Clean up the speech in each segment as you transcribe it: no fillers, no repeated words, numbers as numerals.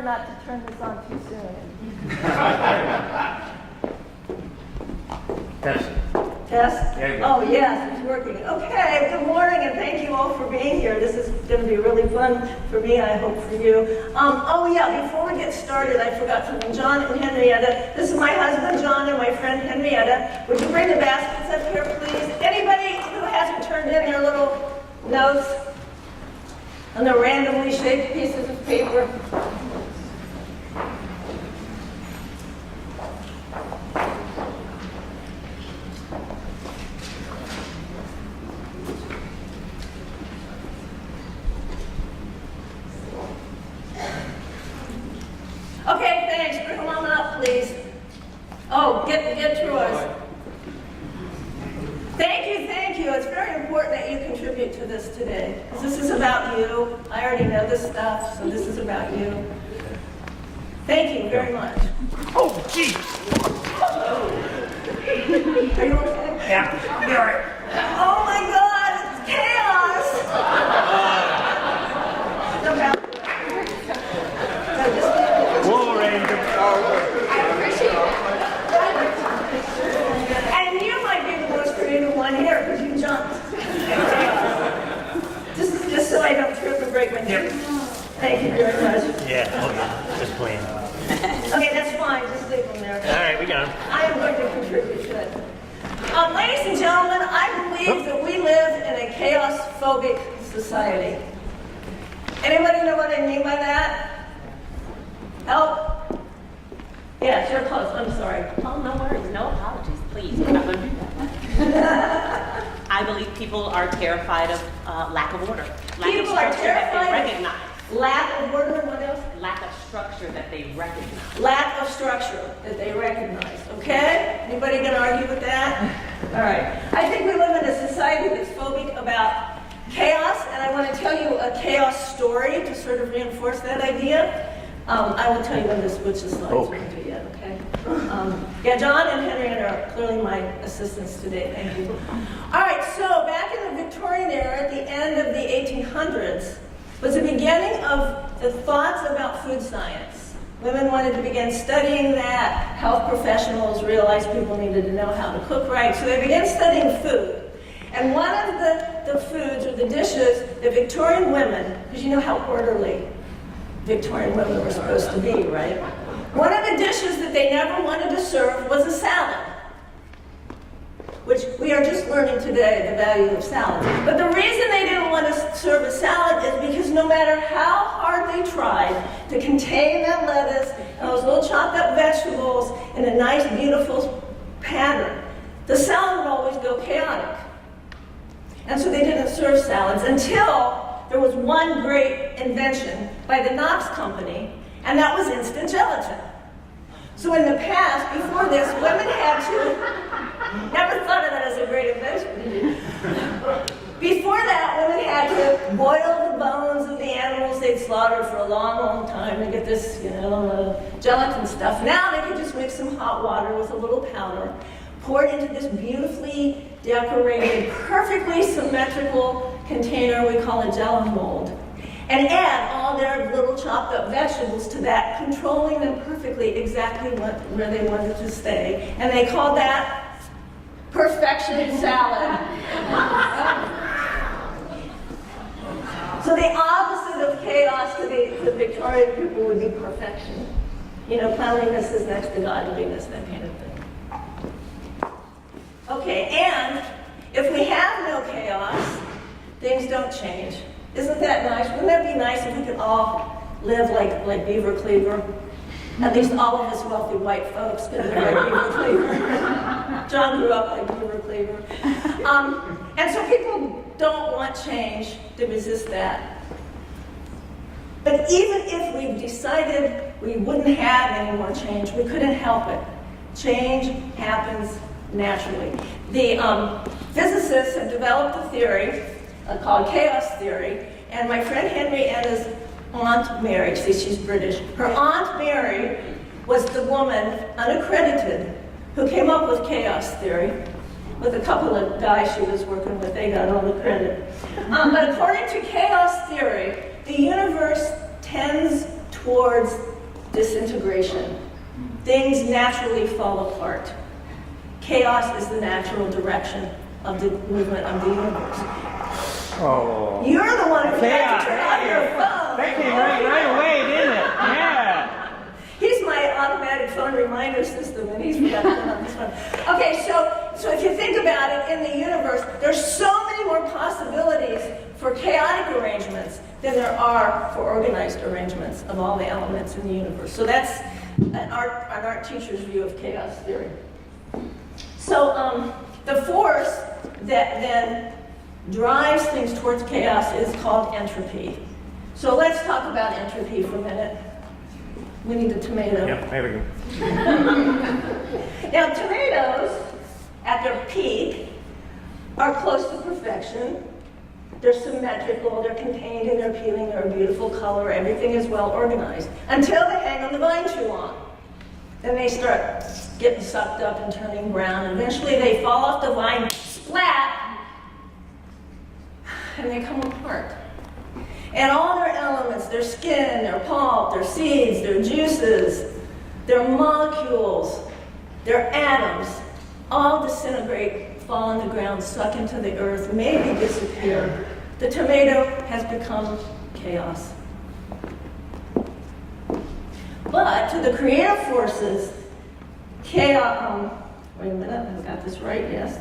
learn not to turn this on too soon. Test. Test? There you go. Oh, yes, it's working. Okay, good morning, and thank you all for being here. This is going to be really fun for me, I hope for you. Oh, yeah, before we get started, I forgot something. John and Henrietta, this is my husband, John, and my friend, Henrietta. Would you bring the baskets up here, please? Anybody who hasn't turned in their little notes on the randomly shaped pieces of paper? Okay, thanks. Bring them on up, please. Oh, get through us. Thank you. It's very important that you contribute to this today, because this is about you. I already know this stuff, so this is about you. Thank you very much. Oh, geez. Are you okay? Yeah, I'll be all right. Oh my God, it's chaos! Whoa, Ranger. And you might be the most creative one here because you jumped. Just so I don't trip and break my teeth. Thank you very much. Yeah, okay. Just playing. Okay, that's fine. Just leave them there. All right, we got him. I am going to contribute to it. Ladies and gentlemen, I believe that we live in a chaos-phobic society. Anybody know what I mean by that? Help? Yes, you're close. I'm sorry. Oh, no worries. No apologies, please. We're not going to do that. I believe people are terrified of lack of order. Lack People of are structure that they terrified recognize. Lack of order, what else? Lack of structure that they recognize. Lack of structure that they recognize, okay? Anybody gonna argue with that? All right. I think we live in a society that's phobic about chaos, and I want to tell you a chaos story to sort of reinforce that idea. I will tell you when to switch the slides won't do yet, okay? Yeah, John and Henrietta are clearly my assistants today, thank you. All right, so back in the Victorian era, at the end of the 1800s, was the beginning of the thoughts about food science. Women wanted to begin studying that. Health professionals realized people needed to know how to cook right, so they began studying food. And one of the foods or the dishes that Victorian women, because you know how orderly Victorian women were supposed to be, right? One of the dishes that they never wanted to serve was a salad, which we are just learning today the value of salad. But the reason they didn't want to serve a salad is because no matter how hard they tried to contain that lettuce and those little chopped up vegetables in a nice, beautiful pattern, the salad would always go chaotic. And so they didn't serve salads until there was one great invention by the Knox Company, and that was instant gelatin. So in the past, before this, women had to, never thought of that as a great invention, did you? Before that, women had to boil the bones of the animals they'd slaughtered for a long, long time to get this, gelatin stuff. Now they could just mix some hot water with a little powder, pour it into this beautifully decorated, perfectly symmetrical container we call a jello mold, and add all their little chopped up vegetables to that, controlling them perfectly exactly where they wanted to stay. And they called that perfection salad. So the opposite of chaos to the Victorian people would be perfection. Cleanliness is next to godliness, that kind of thing. Okay, and if we have no chaos, things don't change. Isn't that nice? Wouldn't that be nice if we could all live like Beaver Cleaver? At least all of us wealthy white folks could live like Beaver Cleaver. John grew up like Beaver Cleaver. And so people don't want change to resist that. But even if we've decided we wouldn't have any more change, we couldn't help it. Change happens naturally. The physicists have developed a theory called chaos theory, and my friend Henrietta's Aunt Mary, see, she's British, her Aunt Mary was the woman, unaccredited, who came up with chaos theory. With a couple of guys she was working with, they got all the credit. But according to chaos theory, the universe tends towards disintegration. Things naturally fall apart. Chaos is the natural direction of the movement of the universe. Oh. You're the one who had Chaos. to turn off your phone. That came right away, didn't it? Yeah. He's my automatic phone reminder system, and he's forgot to turn on his phone. Okay, so if you think about it, in the universe, there's so many more possibilities for chaotic arrangements than there are for organized arrangements of all the elements in the universe. So that's an art teacher's view of chaos theory. So the force that then drives things towards chaos is called entropy. So let's talk about entropy for a minute. We need a tomato. Yep, there we go. Now, tomatoes, at their peak, are close to perfection. They're symmetrical, they're contained in their peeling, they're a beautiful color, everything is well organized, until they hang on the vine too long. Then they start getting sucked up and turning brown, and eventually they fall off the vine, splat, and they come apart. And all their elements, their skin, their pulp, their seeds, their juices, their molecules, their atoms, all disintegrate, fall on the ground, suck into the earth, maybe disappear. The tomato has become chaos. But to the creative forces, chaos, wait a minute, I've got this right, yes.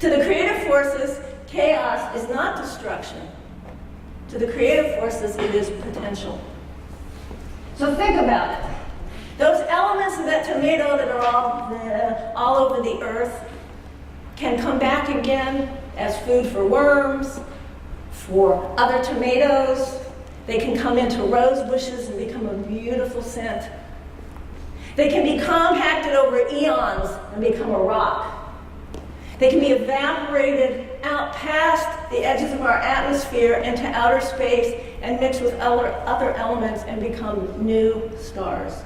To the creative forces, chaos is not destruction. To the creative forces, it is potential. So think about it. Those elements of that tomato that are all over the earth can come back again as food for worms, for other tomatoes. They can come into rose bushes and become a beautiful scent. They can be compacted over eons and become a rock. They can be evaporated out past the edges of our atmosphere into outer space and mix with other elements and become new stars.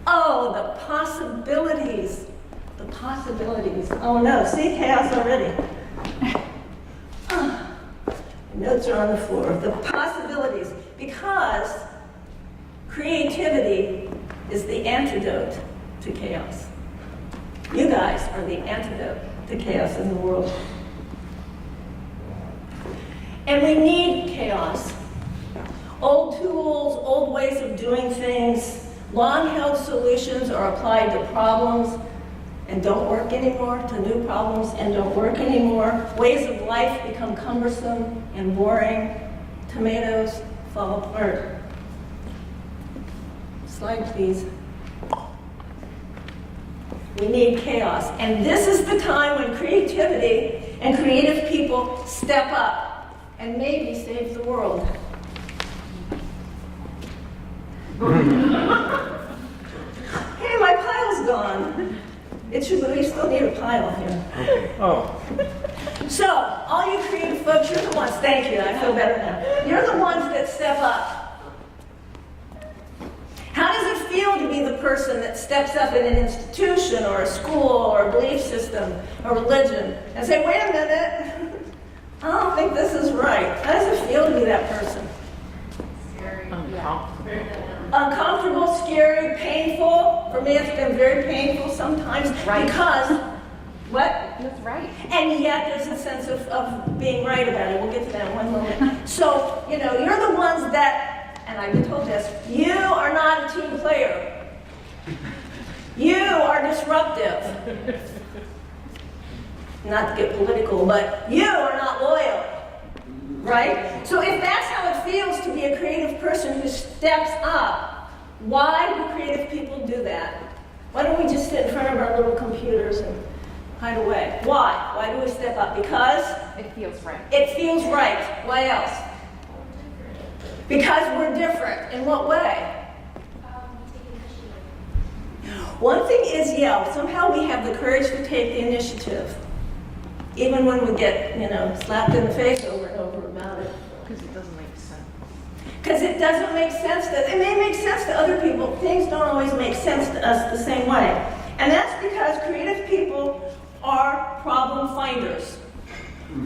Oh, the possibilities. The possibilities. Oh no, see chaos already. Notes are on the floor. The possibilities. Because creativity is the antidote to chaos. You guys are the antidote to chaos in the world. And we need chaos. Old tools, old ways of doing things, long-held solutions are applied to problems and don't work anymore, to new problems and don't work anymore. Ways of life become cumbersome and boring. Tomatoes fall apart. Slide, please. We need chaos. And this is the time when creativity and creative people step up and maybe save the world. Hey, my pile's gone. We still need a pile here. Oh. So, all you creative folks, you're the ones, thank you, I feel better now. You're the ones that step up. How does it feel to be the person that steps up in an institution or a school or a belief system or religion and say, wait a minute, I don't think this is right. How does it feel to be that person? Uncomfortable, scary, painful. For me, it's been very painful sometimes because, what? That's right. And yet there's a sense of being right about it. We'll get to that in one moment. So, you're the ones that, and I've been told this, you are not a team player. You are disruptive. Not to get political, but you are not loyal. Right? So if that's how it feels to be a creative person who steps up, why do creative people do that? Why don't we just sit in front of our little computers and hide away? Why? Why do we step up? Because It feels right. it feels right. Why else? Because we're different. In what way? One thing is, somehow we have the courage to take the initiative. Even when we get, slapped in the face over and over about it. Because it doesn't make sense. Because it doesn't make sense it may make sense to other people. Things don't always make sense to us the same way. And that's because creative people are problem finders.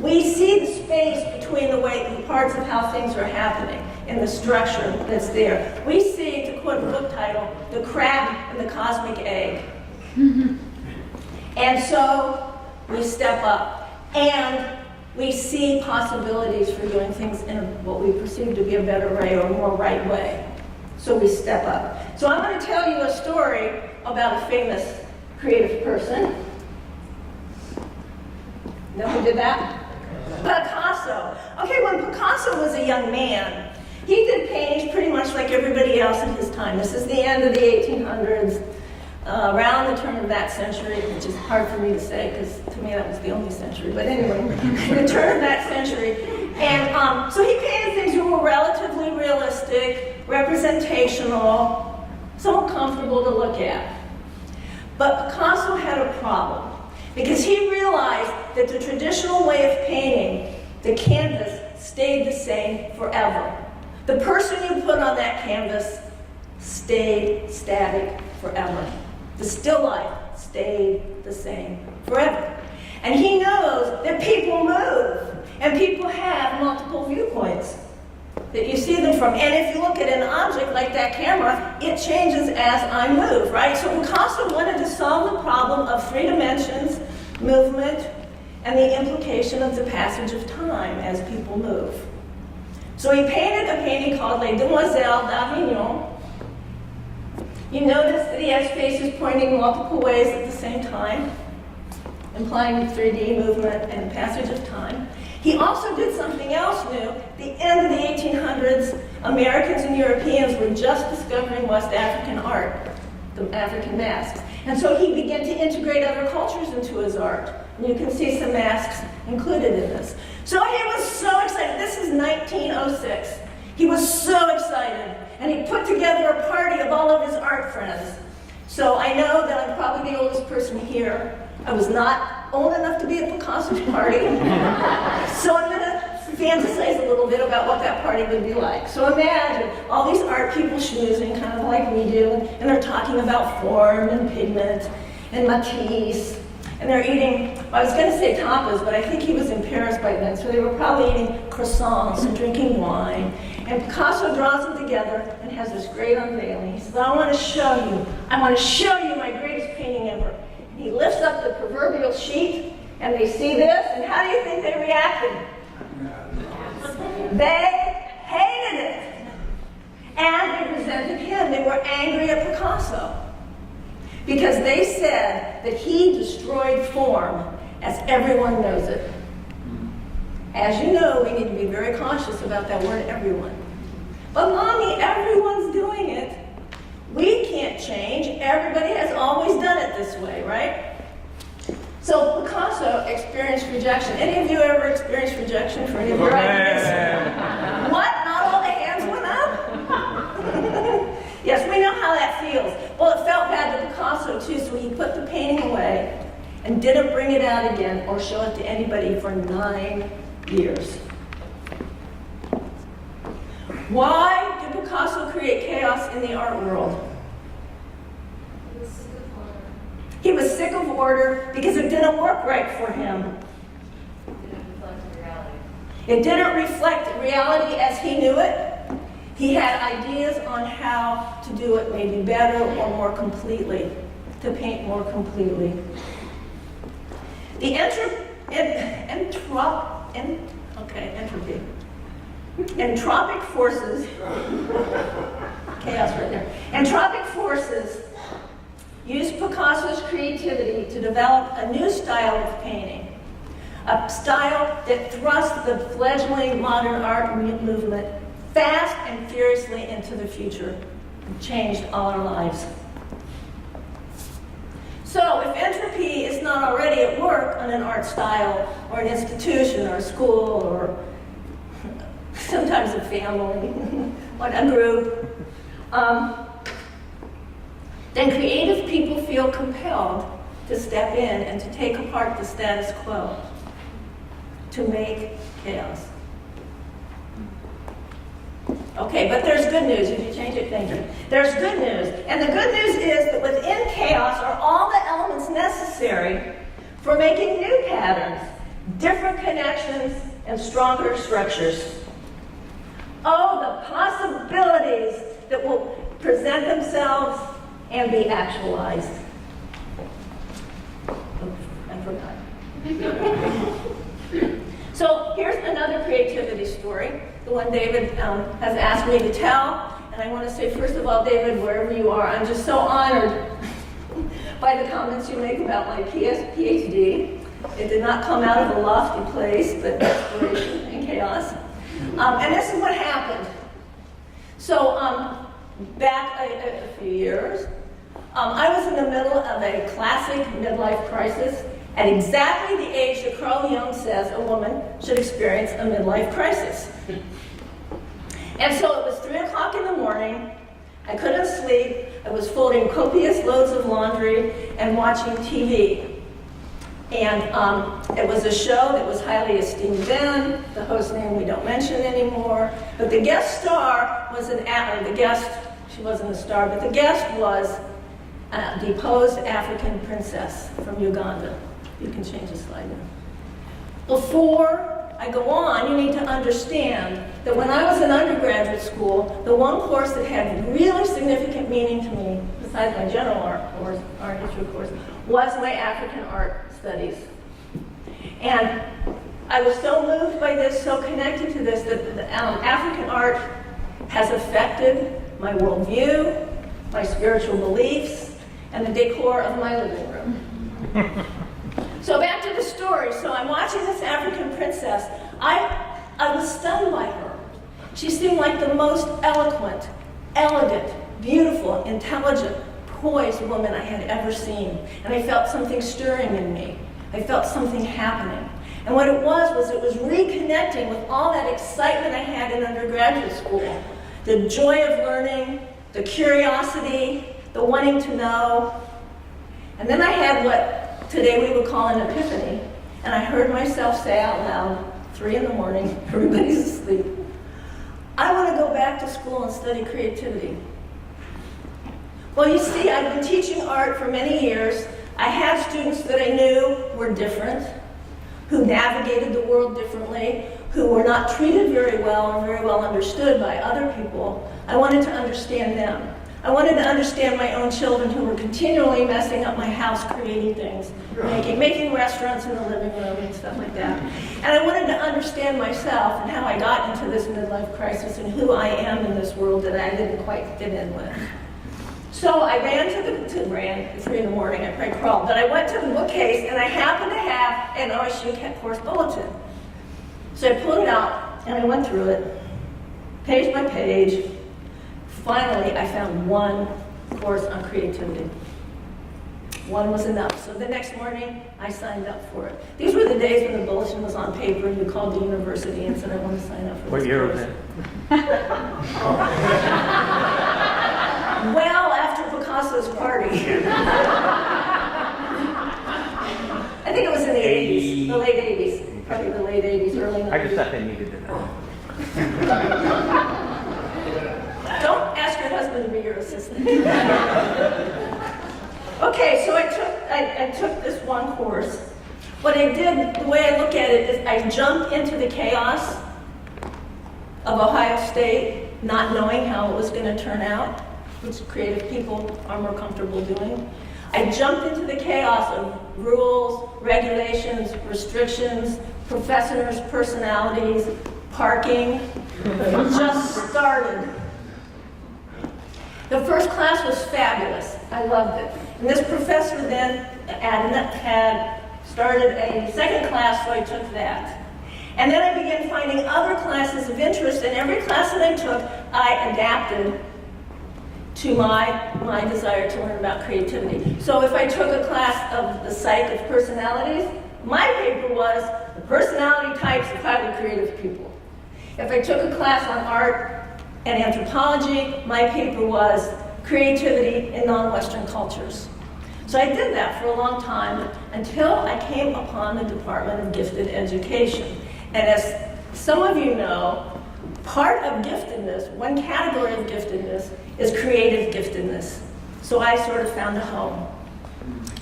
We see the space between the parts of how things are happening in the structure that's there. We see, to quote wrote a book titled The Crab and the Cosmic Egg. And so we step up and we see possibilities for doing things in what we perceive to be a better way or a more right way. So we step up. So I'm going to tell you a story about a famous creative person. Know who did that? Picasso. Okay, when Picasso was a young man, he did paintings pretty much like everybody else in his time. This is the end of the 1800s, around the turn of that century, which is hard for me to say because to me that was the only century. But anyway, the turn of that century. And so he painted things that were relatively realistic, representational, somewhat comfortable to look at. But Picasso had a problem because he realized that the traditional way of painting, the canvas, stayed the same forever. The person you put on that canvas stayed static forever. The still life stayed the same forever. And he knows that people move, and people have multiple viewpoints that you see them from. And if you look at an object like that camera, it changes as I move, right? So Picasso wanted to solve the problem of 3 dimensions, movement, and the implication of the passage of time as people move. So he painted a painting called Les Demoiselles d'Avignon. You notice that he has faces pointing multiple ways at the same time, implying 3D movement and the passage of time. He also did something else new. At the end of the 1800s, Americans and Europeans were just discovering West African art, the African masks. And so he began to integrate other cultures into his art. And you can see some masks included in this. So he was so excited. This is 1906. He was so excited. And he put together a party of all of his art friends. So I know that I'm probably the oldest person here. I was not old enough to be at Picasso's party. So I'm going to fantasize a little bit about what that party would be like. So imagine all these art people schmoozing, kind of like we do, and they're talking about form and pigment and Matisse. And they're eating, well, I was going to say tapas, but I think he was in Paris by then, so they were probably eating croissants and drinking wine. And Picasso draws them together and has this great unveiling. He says, I want to show you my greatest painting ever. And he lifts up the proverbial sheet, and they see this, and how do you think they reacted? They hated it. And they resented him. They were angry at Picasso. Because they said that he destroyed form as everyone knows it. As you know, we need to be very cautious about that word, everyone. But mommy, everyone's doing it. We can't change. Everybody has always done it this way, right? So Picasso experienced rejection. Any of you ever experienced rejection for any of your ideas? What? Not all the hands went up? Yes, we know how that feels. Well, it felt bad to Picasso too, so he put the painting away and didn't bring it out again or show it to anybody for 9 years. Why did Picasso create chaos in the art world? He was sick of order because it didn't work right for him. It didn't reflect reality as he knew it. He had ideas on how to do it maybe better or more completely, to paint more completely. The entropic forces, chaos right there. Entropic forces used Picasso's creativity to develop a new style of painting, a style that thrust the fledgling modern art movement fast and furiously into the future. It changed all our lives. So if entropy is not already at work on an art style or an institution or a school or sometimes a family or a group, then creative people feel compelled to step in and to take apart the status quo, to make chaos. Okay, but there's good news. If you change it, thank you. There's good news. And the good news is that within chaos are all the elements necessary for making new patterns, different connections, and stronger structures. Oh, the possibilities that will present themselves, and be actualized. Oops, I forgot. So here's another creativity story, the one David has asked me to tell. And I want to say, first of all, David, wherever you are, I'm just so honored by the comments you make about my PhD. It did not come out of a lofty place, but inspiration and chaos. And this is what happened. So back a few years, I was in the middle of a classic midlife crisis at exactly the age that Carl Jung says a woman should experience a midlife crisis. And so it was 3 o'clock in the morning. I couldn't sleep. I was folding copious loads of laundry and watching TV. And it was a show that was highly esteemed then. The host name we don't mention anymore. But the guest star was she wasn't a star, but the guest was a deposed African princess from Uganda. You can change the slide now. Before I go on, you need to understand that when I was in undergraduate school, the one course that had really significant meaning to me, besides my general art history course, was my African art studies. And I was so moved by this, so connected to this, that African art has affected my worldview, my spiritual beliefs, and the decor of my living room. So back to the story. So I'm watching this African princess. I was stunned by her. She seemed like the most eloquent, elegant, beautiful, intelligent, poised woman I had ever seen. And I felt something stirring in me. I felt something happening. And what it was reconnecting with all that excitement I had in undergraduate school. The joy of learning, the curiosity, the wanting to know. And then I had what today we would call an epiphany, and I heard myself say out loud, 3 in the morning, everybody's asleep, I want to go back to school and study creativity. Well, you see, I've been teaching art for many years. I had students that I knew were different, who navigated the world differently, who were not treated very well or very well understood by other people. I wanted to understand them. I wanted to understand my own children who were continually messing up my house, creating things, making restaurants in the living room and stuff like that. And I wanted to understand myself and how I got into this midlife crisis and who I am in this world that I didn't quite fit in with. So I ran at 3 in the morning, I probably crawled, but I went to the bookcase and I happened to have an OSU course bulletin. So I pulled it out and I went through it, page by page. Finally, I found one course on creativity. One was enough. So the next morning, I signed up for it. These were the days when the bulletin was on paper and you called the university and said, I want to sign up for this course. What year was it? Well, after Picasso's party. I think it was in the 80s, the late 80s. Probably the late 80s, early 90s. I just thought they needed to know. Don't ask your husband to be your assistant. Okay, so I took this one course. What I did, the way I look at it, is I jumped into the chaos of Ohio State, not knowing how it was going to turn out, which creative people are more comfortable doing. I jumped into the chaos of rules, regulations, restrictions, professors' personalities, parking. It just started. The first class was fabulous. I loved it. And this professor then had started a second class, so I took that. And then I began finding other classes of interest, and every class that I took, I adapted to my desire to learn about creativity. So if I took a class of the psych of personalities, my paper was the personality types of highly creative people. If I took a class on art and anthropology, my paper was creativity in non-Western cultures. So I did that for a long time until I came upon the Department of Gifted Education. And as some of you know, part of giftedness, one category of giftedness, is creative giftedness. So I sort of found a home.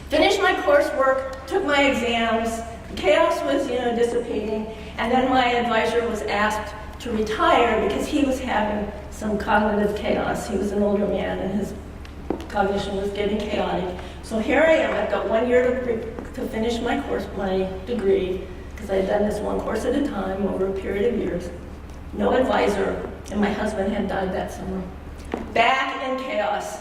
Finished my coursework, took my exams, the chaos was, dissipating, and then my advisor was asked to retire because he was having some cognitive chaos. He was an older man and his cognition was getting chaotic. So here I am, I've got 1 year to finish my course, my degree, because I had done this one course at a time over a period of years. No advisor, and my husband had died that summer. Back in chaos.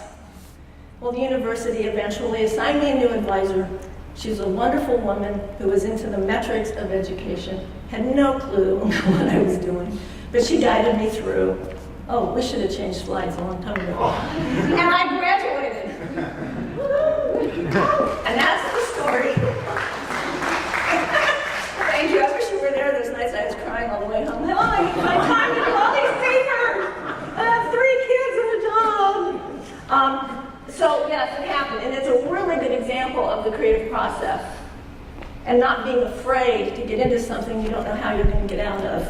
Well, the university eventually assigned me a new advisor. She's a wonderful woman who was into the metrics of education, had no clue what I was doing, but she guided me through. Oh, we should have changed slides a long time ago. And I graduated. And that's the story. Thank you. I wish you were there those nights. I was crying all the way home. Oh, I need my time to do all these papers. I have 3 kids and a dog. So yes, it happened, and it's a really good example of the creative process and not being afraid to get into something you don't know how you're going to get out of.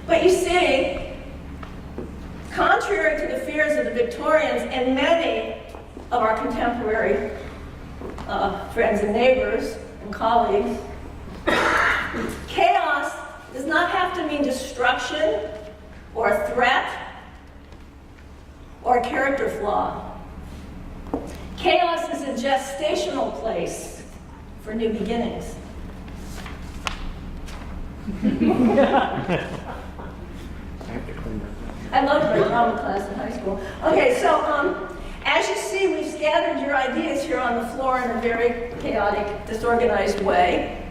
But you see, contrary to the fears of the Victorians and many of our contemporary friends and neighbors and colleagues, chaos does not have to mean destruction or a threat or a character flaw. Chaos is a gestational place for new beginnings. I loved my drama class in high school. Okay, so as you see, we've scattered your ideas here on the floor in a very chaotic, disorganized way.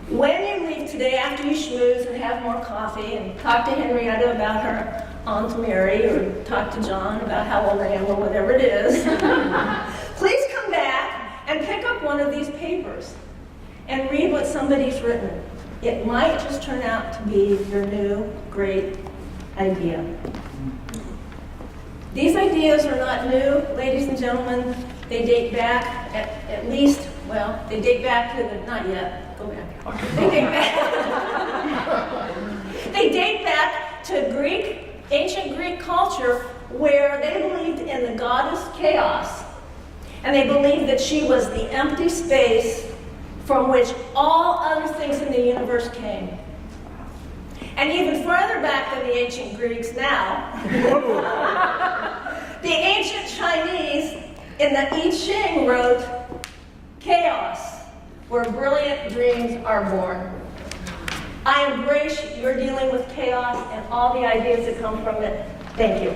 When you leave today, after you schmooze and have more coffee and talk to Henrietta about her Aunt Mary, or talk to John about how old I am, or whatever it is, please come back and pick up one of these papers and read what somebody's written. It might just turn out to be your new, great idea. These ideas are not new, ladies and gentlemen. They date back at least, well, they date back to the, not yet, go back. They date back, they date back to ancient Greek culture where they believed in the goddess Chaos. And they believed that she was the empty space from which all other things in the universe came. And even further back than the ancient Greeks now, the ancient Chinese in the I Ching wrote, "Chaos, where brilliant dreams are born." I embrace your dealing with chaos and all the ideas that come from it. Thank you.